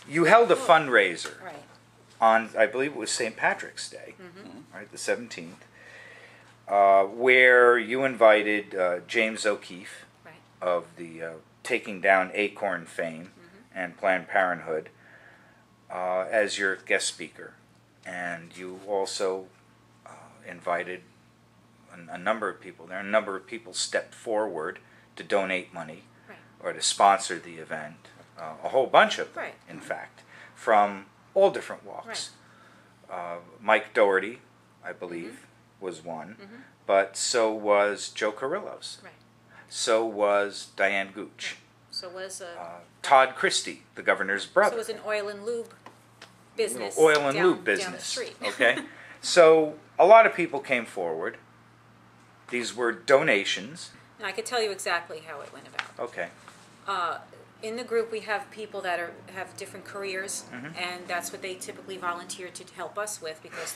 You held a fundraiser Right. on, I believe it was St. Patrick's Day, right, the 17th, where you invited James O'Keefe Right. of the Taking Down Acorn fame and Planned Parenthood as your guest speaker. And you also invited a number of people. There are a number of people stepped forward to donate money or to sponsor the event. A whole bunch of them, in fact, from all different walks. Mike Doherty, I believe, was one, but so was Joe Kyrillos. So was Diane Gooch. So was Todd Christie, the governor's brother. So was an oil and lube business. Oil and lube business. Down the street. Okay. So a lot of people came forward. These were donations. And I could tell you exactly how it went about. Okay. In the group, we have people that have different careers, and that's what they typically volunteer to help us with because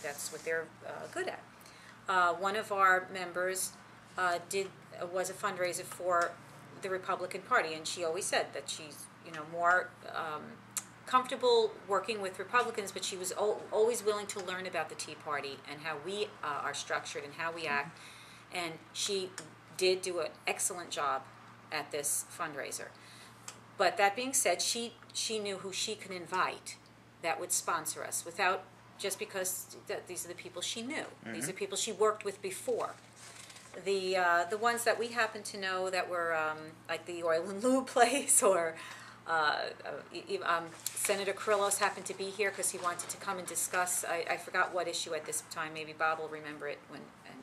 that's what they're good at. One of our members was a fundraiser for the Republican Party, and she always said that she's more comfortable working with Republicans, but she was always willing to learn about the Tea Party and how we are structured and how we act, and she did do an excellent job at this fundraiser. But that being said, she knew who she could invite that would sponsor us without just because these are the people she knew. These are people she worked with before. The ones that we happen to know that were like the Oil and Lube place or Senator Kyrillos happened to be here because he wanted to come and discuss. I forgot what issue at this time. Maybe Bob will remember it in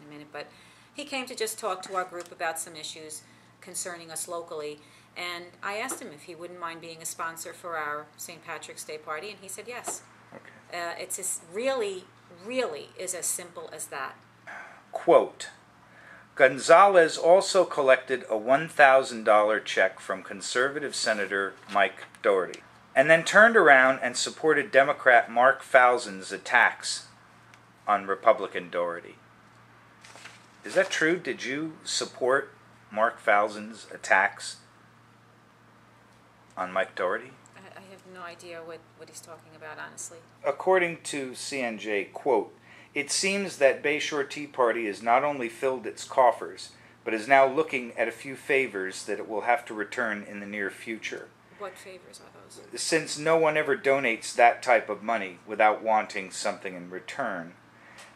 a minute. But he came to just talk to our group about some issues concerning us locally. And I asked him if he wouldn't mind being a sponsor for our St. Patrick's Day party, and he said yes. Okay. It's really is as simple as that. Quote, Gonzalez also collected a $1,000 check from conservative Senator Mike Doherty, and then turned around and supported Democrat Mark Falzen's attacks on Republican Doherty. Is that true? Did you support Mark Falzen's attacks on Mike Doherty? I have no idea what he's talking about, honestly. According to CNJ, quote, it seems that Bayshore Tea Party has not only filled its coffers, but is now looking at a few favors that it will have to return in the near future. What favors are those? Since no one ever donates that type of money without wanting something in return.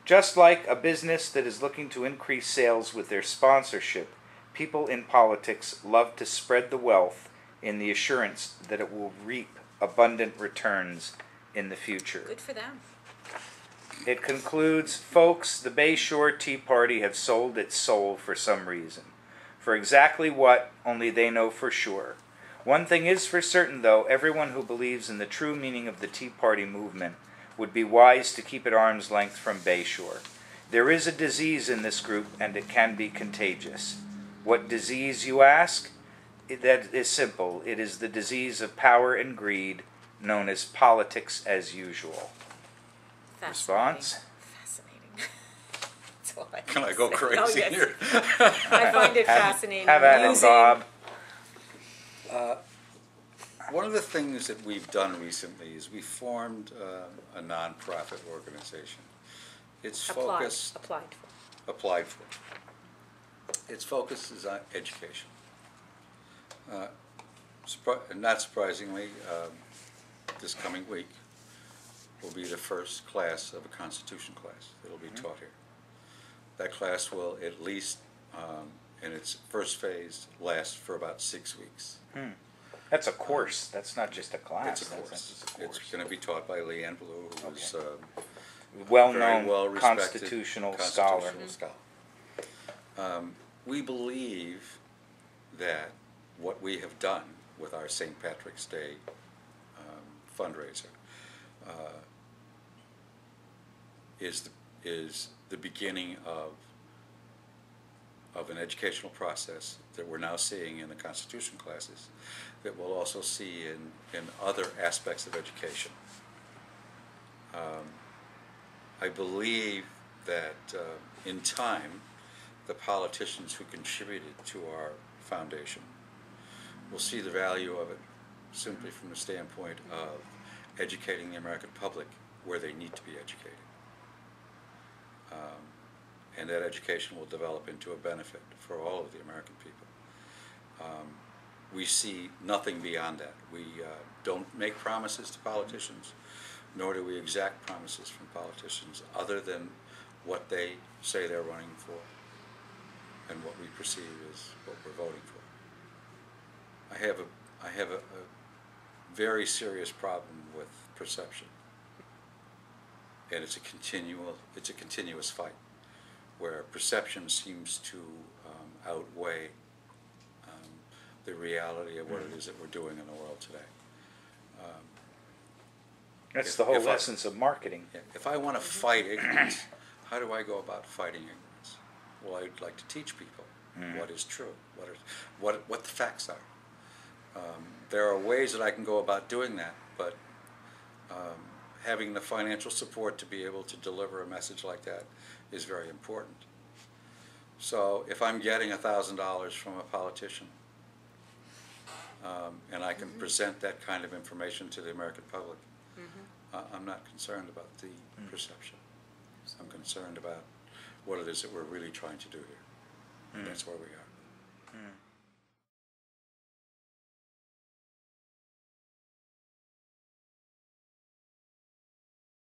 Just like a business that is looking to increase sales with their sponsorship, people in politics love to spread the wealth in the assurance that it will reap abundant returns in the future. Good for them. It concludes, folks, the Bayshore Tea Party have sold its soul for some reason. For exactly what, only they know for sure. One thing is for certain, though, everyone who believes in the true meaning of the Tea Party movement would be wise to keep at arm's length from Bayshore. There is a disease in this group, and it can be contagious. What disease, you ask? That is simple. It is the disease of power and greed, known as politics as usual. Response? Fascinating. Can I go crazy here? I find it fascinating. Have at it, Bob. One of the things that we've done recently is we formed a nonprofit organization. It's focused... Applied for. Its focus is on education. Not surprisingly, this coming week will be the first class of a Constitution class that will be taught here. That class will at least, in its first phase, last for about 6 weeks. That's a course. That's not just a class. It's a course. It's going to be taught by Leanne Blue, who's well-known constitutional scholar. We believe that what we have done with our St. Patrick's Day fundraiser is the beginning of an educational process that we're now seeing in the Constitution classes that we'll also see in other aspects of education. I believe that in time, the politicians who contributed to our foundation will see the value of it simply from the standpoint of educating the American public where they need to be educated. And that education will develop into a benefit for all of the American people. We see nothing beyond that. We don't make promises to politicians, nor do we exact promises from politicians other than what they say they're running for and what we perceive as what we're voting for. I have a very serious problem with perception, and it's a continuous fight where perception seems to outweigh the reality of what it is that we're doing in the world today. That's the whole essence of marketing. If I want to fight ignorance, how do I go about fighting ignorance? Well, I'd like to teach people what is true, what the facts are. There are ways that I can go about doing that, but having the financial support to be able to deliver a message like that is very important. So if I'm getting $1,000 from a politician, and I can present that kind of information to the American public, I'm not concerned about the perception. I'm concerned about what it is that we're really trying to do here. And that's where we are.